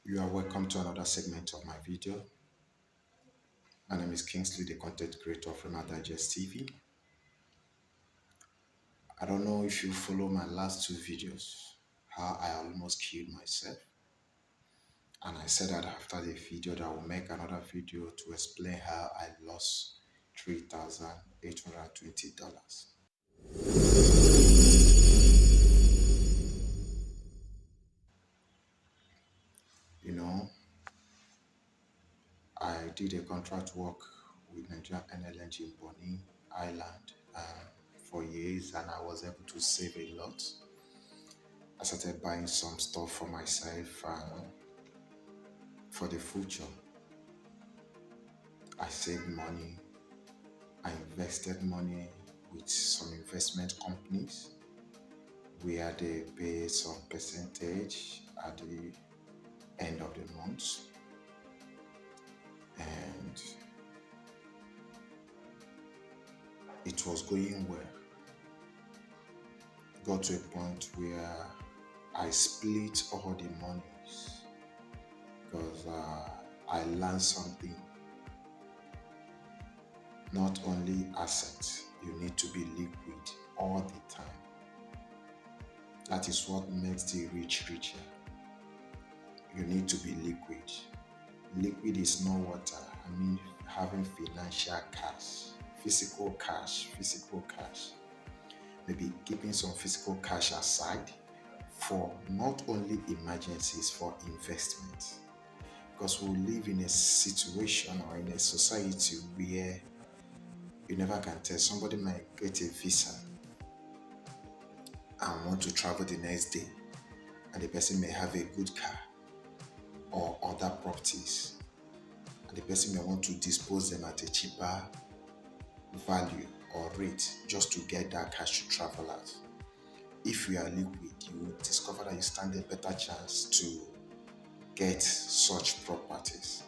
You are welcome to another segment of my video. My name is Kingsley, the content creator from Digest TV. I don't know if you follow my last two videos, how I almost killed myself. And I said that after the video that I will make another video to explain how I lost $3,820. You know, I did a contract work with Nigeria NLNG in Bonny Island for years, and I was able to save a lot. I started buying some stuff for myself and for the future. I saved money. I invested money with some investment companies where they pay some percentage at the end of the month. And it was going well. Got to a point where I split all the monies because I learned something. Not only assets, you need to be liquid all the time. That is what makes the rich richer. You need to be liquid. Liquid is not water. I mean having financial cash, physical cash. Maybe keeping some physical cash aside for not only emergencies, for investment. Because we live in a situation or in a society where you never can tell. Somebody might get a visa and want to travel the next day, and the person may have a good car or other properties, and the person may want to dispose them at a cheaper value or rate just to get that cash to travel at. If you are liquid, you will discover that you stand a better chance to get such properties.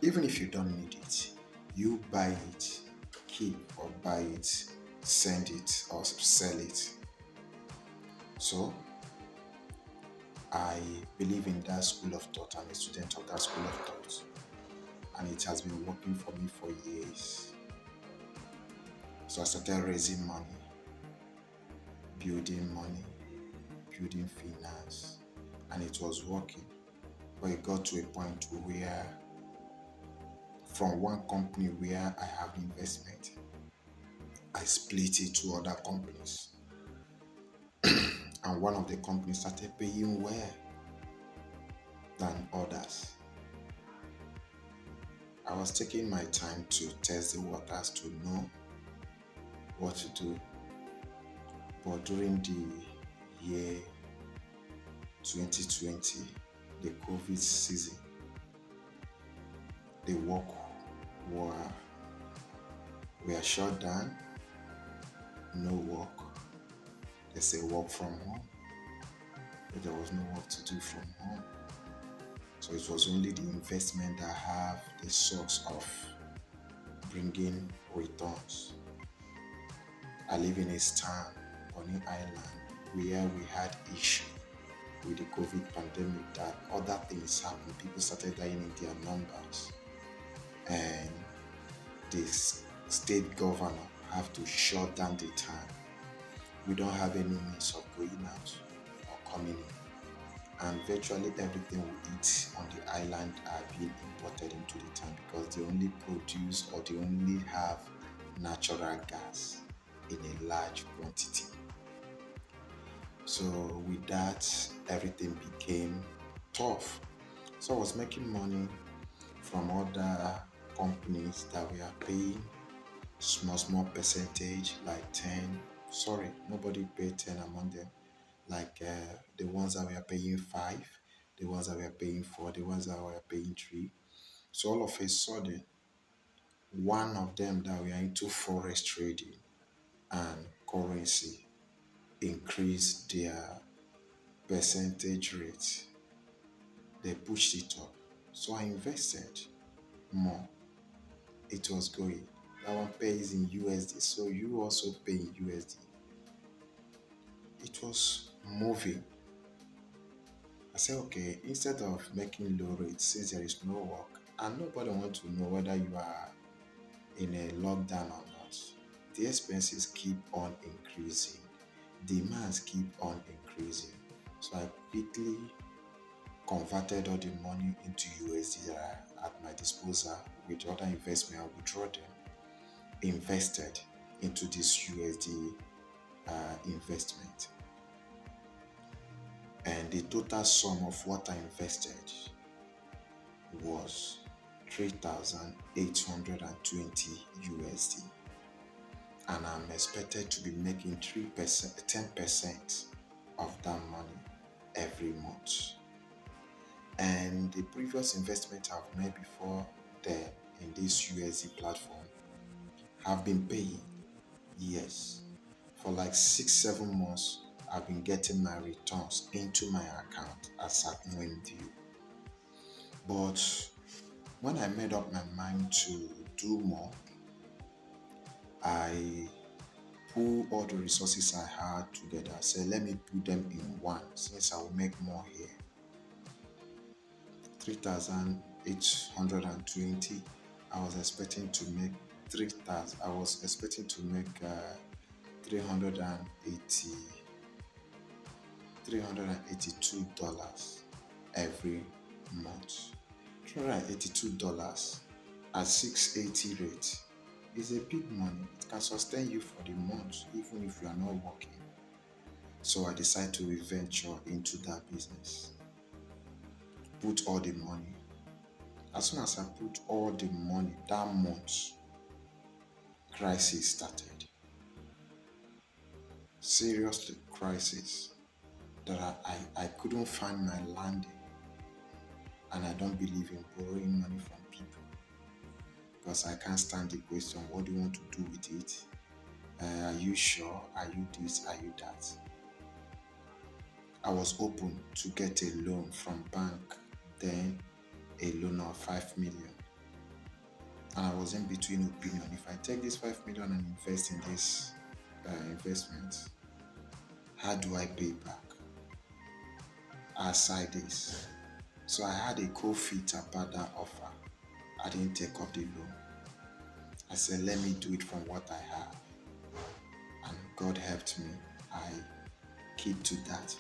Even if you don't need it, you buy it, keep or buy it, send it or sell it. So I believe in that school of thought. I'm a student of that school of thought, and it has been working for me for years. So I started raising money, building finance, and it was working. But it got to a point where from one company where I have investment, I split it to other companies. And one of the companies started paying well than others. I was taking my time to test the waters to know what to do. But during the year 2020, the COVID season, the work were shut down, no work. They say work from home, but there was no work to do from home. So it was only the investment that have the source of bringing returns. I live in a town, Bonny Island, where we had issue with the COVID pandemic, that other things happened. People started dying in their numbers, and the state governor have to shut down the town. We don't have any means of going out or coming in, and virtually everything we eat on the island are being imported into the town because they only produce or they only have natural gas in a large quantity. So with that, everything became tough. So I was making money from other companies that we are paying small percentage, like 10. Sorry, nobody paid 10 among them. Like the ones that we are paying 5, the ones that we are paying 4, the ones that we are paying 3. So all of a sudden, one of them that we are into forex trading and currency increased their percentage rate. They pushed it up. So I invested more. It was going. That one pays in USD, so you also pay in USD. It was moving. I said, okay, instead of making low rates, since there is no work, and nobody wants to know whether you are in a lockdown or not, the expenses keep on increasing, demands keep on increasing. So I quickly converted all the money into USD that are at my disposal with other investment. I withdraw them, invested into this USD investment. And the total sum of what I invested was 3,820 USD. And I'm expected to be making 3%, 10% of that money every month. And the previous investment I've made before then in this USD platform have been paying. Yes. For like 6, 7 months, I've been getting my returns into my account as at when due. But when I made up my mind to do more, I pull all the resources I had together. I said, let me put them in one since I will make more here. 3,820. I was expecting to make 3,000. I was expecting to make 380 $382 every month. $382 at 680 rate is a big money. It can sustain you for the month even if you are not working. So I decided to venture into that business. Put all the money. As soon as I put all the money that month, crisis started. Seriously, crisis. That I couldn't find my landing. And I don't believe in borrowing money from people because I can't stand the question, what do you want to do with it? Are you sure? Are you this? Are you that? I was open to get a loan from bank, then a loan of 5 million. And I was in between opinion. If I take this 5 million and invest in this investment, how do I pay back? Aside this. So I had a cold feet about that offer. I didn't take up the loan. I said, let me do it from what I have. And God helped me. I keep to that.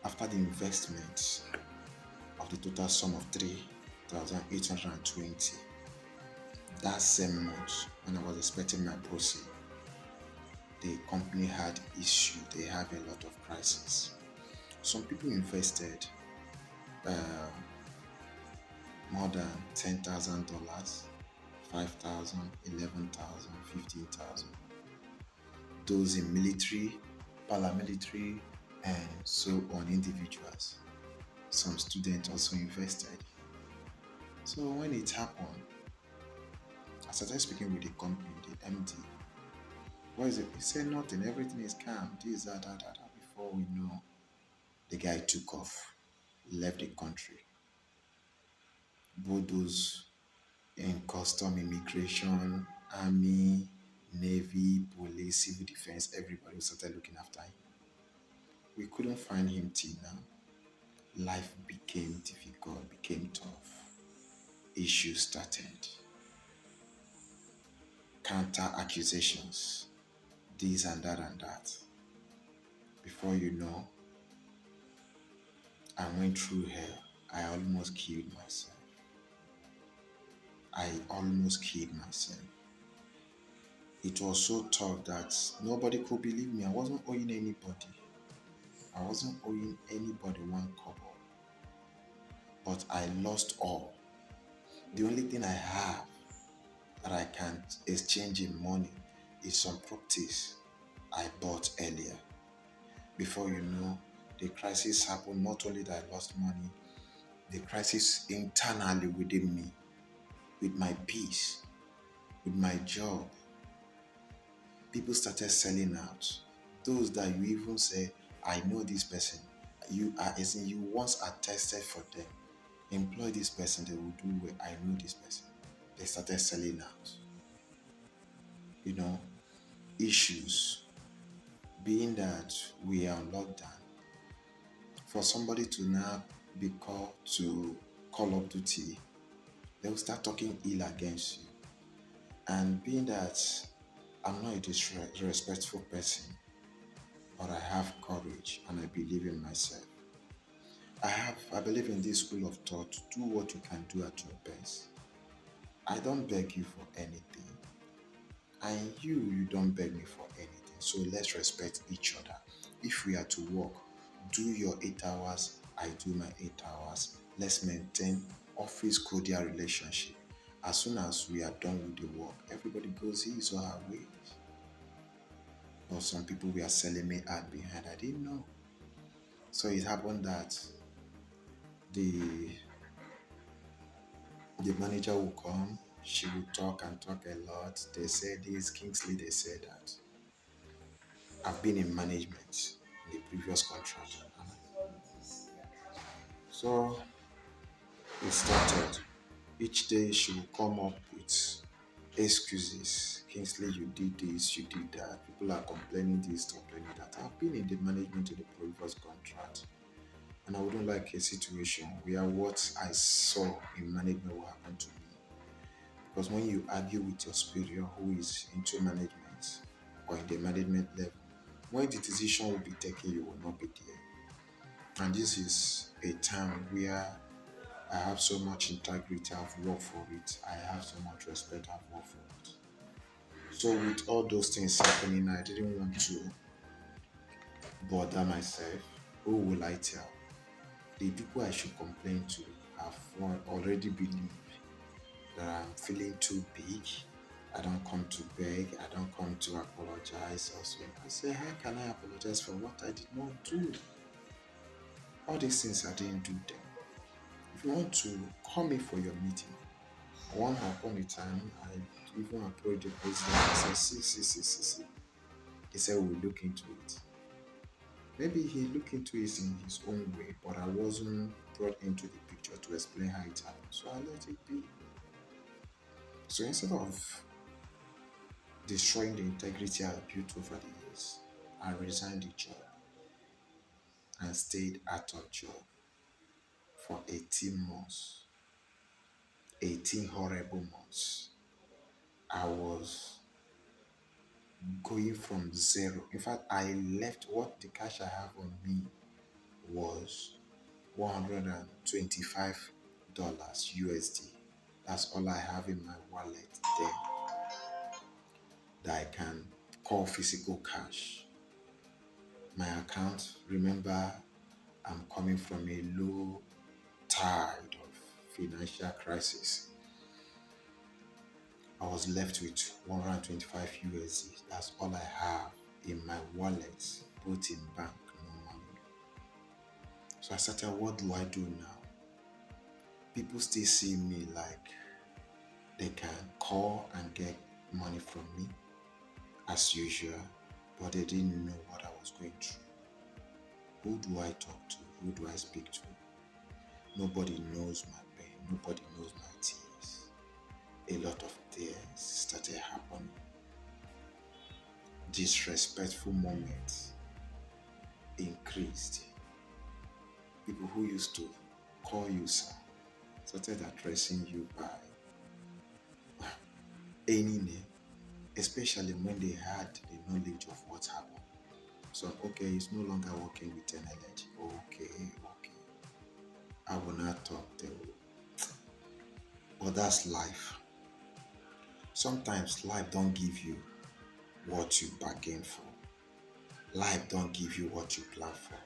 After the investment of the total sum of 3,820, that same month, when I was expecting my proceed, the company had issue. They have a lot of crisis. Some people invested more than $10,000, 5,000, 11,000, 15,000. Those in military, paramilitary, and so on individuals. Some students also invested. So when it happened, I started speaking with the company, the MD. What is it? He said nothing, everything is calm. This, that. Before we know, the guy took off, left the country. Both those in custom, immigration, army, navy, police, civil defense, everybody started looking after him. We couldn't find him till now. Life became difficult, became tough. Issues started. Counter accusations, this and that and that. Before you know, I went through hell. I almost killed myself. It was so tough that nobody could believe me. I wasn't owing anybody. One kobo. But I lost all. The only thing I have that I can exchange in money is some properties I bought earlier. Before you know, the crisis happened. Not only that I lost money, the crisis internally within me, with my peace, with my job. People started selling out. Those that you even say, I know this person. You once attested for them. Employ this person, they will do well. I know this person. They started selling out. Issues. Being that we are on lockdown, For somebody to now be called to call up duty, they will start talking ill against you. And being that I'm not a disrespectful person, but I have courage and I believe in myself. I believe in this school of thought. Do what you can do at your best. I don't beg you for anything. And you don't beg me for anything. So let's respect each other. If we are to work, do your 8 hours, I do my 8 hours. Let's maintain office cordial relationship. As soon as we are done with the work, everybody goes his or her ways. But some people were selling me ad behind. I didn't know. So it happened that the the manager will come, she will talk and talk a lot. They said this, Kingsley, they said that. I've been in management in the previous contract. So it started. Each day she will come up with excuses. Kingsley, you did this, you did that. People are complaining this, complaining that. I've been in the management of the previous contract. And I wouldn't like a situation where what I saw in management will happen to me. Because when you argue with your superior who is into management or in the management level, when the decision will be taken, you will not be there. And this is a time where I have so much integrity, I've worked for it. I have so much respect, I've worked for it. So with all those things happening, I didn't want to bother myself. Who will I tell? The people I should complain to have already believed that I'm feeling too big. I don't come to beg. I don't come to apologize also. I say, how can I apologize for what I did not do? All these things I didn't do them. If you want to call me for your meeting, one upon a time, I even approached the president and said, see. He said, we'll look into it. Maybe he looked into it in his own way, but I wasn't brought into the picture to explain how it happened. So I let it be. So instead of destroying the integrity I built over the years, I resigned the job and stayed out of job for 18 months. 18 horrible months. I was going from zero. In fact, I left what the cash I have on me was $125 USD. That's all I have in my wallet there that I can call physical cash. My account, remember, I'm coming from a low tide of financial crisis. I was left with 125 USD. That's all I have in my wallet, both in bank, no money. So I started, what do I do now? People still see me like they can call and get money from me as usual, but they didn't know what I was going through. Who do I talk to? Who do I speak to? Nobody knows my pain. Nobody knows my tears. A lot of tears started happening. Disrespectful moments increased. People who used to call you sir started addressing you by any name, especially when they had the knowledge of what happened. So, okay, he's no longer working with energy. Okay. I will not talk to you. But that's life. Sometimes life don't give you what you bargain for. Life don't give you what you plan for.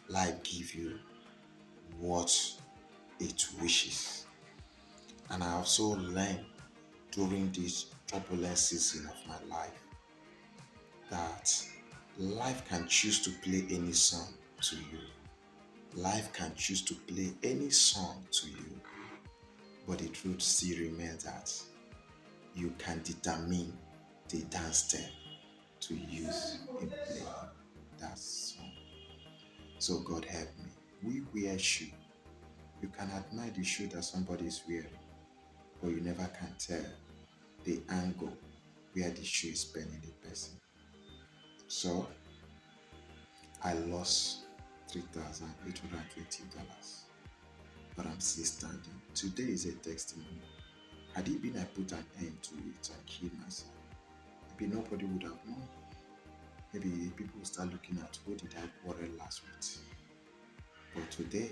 Life give you what it wishes. And I also learned during this turbulent season of my life that life can choose to play any song to you. Life can choose to play any song to you. But the truth still remains that you can determine the dance step to use in playing that song. So God help me. We wear shoe. You can admire the shoe that somebody is wearing, but you never can tell the angle where the shoe is bending the person. So I lost $3,820. But I'm still standing. Today is a testimony. Had it been I put an end to it and killed myself, maybe nobody would have known. Maybe people will start looking at who did I quarrel last with. But today,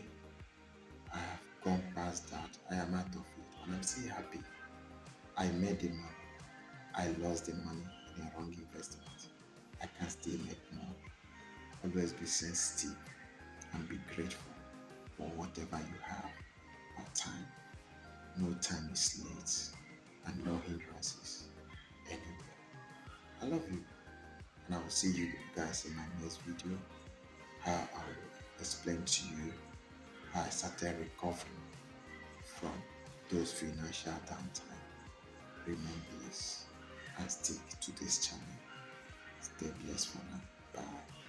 I have gone past that. I am out of it and I'm still happy. I made the money. I lost the money in a wrong investment. I can still make more. Always be sensitive and be grateful for whatever you have at time. No time is late and no hindrances anywhere. I love you and I will see you guys in my next video. How I will explain to you how I started recovering from those financial downtime. Remain blessed and stick to this channel. Stay blessed for now. Bye.